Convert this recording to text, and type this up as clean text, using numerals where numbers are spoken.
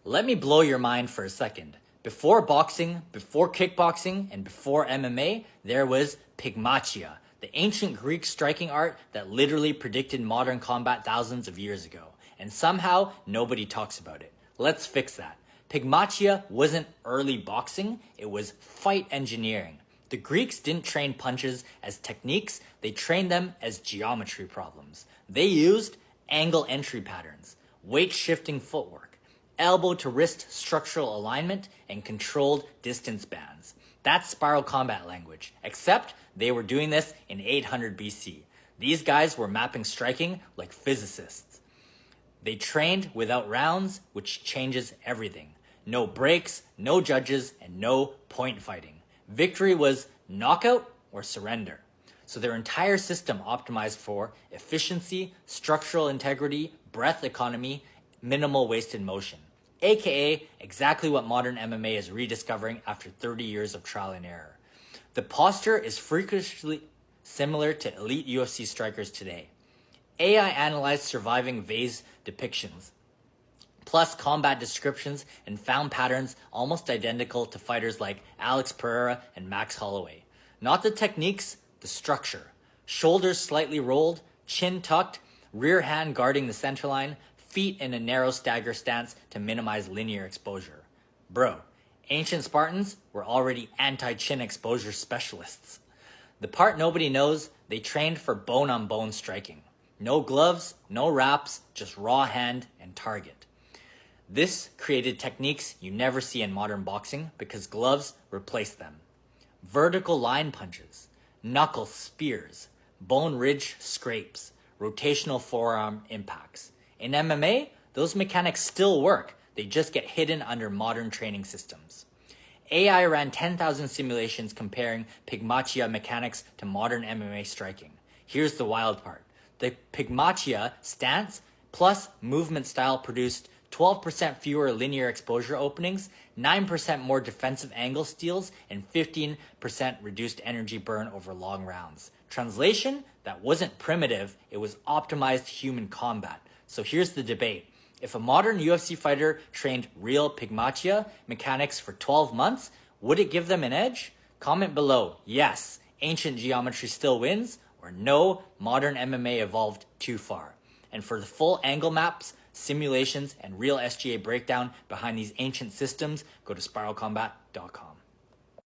Let me blow your mind for a second. Before boxing, before kickboxing, and before MMA, there was Pygmachia, the ancient Greek striking art that literally predicted modern combat thousands of years ago. And somehow, nobody talks about it. Let's fix that. Pygmachia wasn't early boxing, it was fight engineering. The Greeks didn't train punches as techniques, they trained them as geometry problems. They used angle entry patterns, weight shifting footwork, elbow to wrist structural alignment, and controlled distance bands. That's spiral combat language, except they were doing this in 800 BC. These guys were mapping striking like physicists. They trained without rounds, which changes everything. No breaks, no judges, and no point fighting. Victory was knockout or surrender. So their entire system optimized for efficiency, structural integrity, breath economy, minimal wasted motion. AKA exactly what modern MMA is rediscovering after 30 years of trial and error. The posture is freakishly similar to elite UFC strikers today. AI analyzed surviving vase depictions, plus combat descriptions, and found patterns almost identical to fighters like Alex Pereira and Max Holloway. Not the techniques, the structure. Shoulders slightly rolled, chin tucked, rear hand guarding the center line, feet in a narrow stagger stance to minimize linear exposure. Bro, ancient Spartans were already anti-chin exposure specialists. The part nobody knows, they trained for bone-on-bone striking. No gloves, no wraps, just raw hand and target. This created techniques you never see in modern boxing because gloves replaced them. Vertical line punches, knuckle spears, bone ridge scrapes, rotational forearm impacts. In MMA, those mechanics still work, they just get hidden under modern training systems. AI ran 10,000 simulations comparing Pygmachia mechanics to modern MMA striking. Here's the wild part. The Pygmachia stance plus movement style produced 12% fewer linear exposure openings, 9% more defensive angle steals, and 15% reduced energy burn over long rounds. Translation? That wasn't primitive, it was optimized human combat. So here's the debate. If a modern UFC fighter trained real Pygmachia mechanics for 12 months, would it give them an edge? Comment below, yes, ancient geometry still wins, or no, modern MMA evolved too far. And for the full angle maps, simulations, and real SGA breakdown behind these ancient systems, go to spiralcombat.com.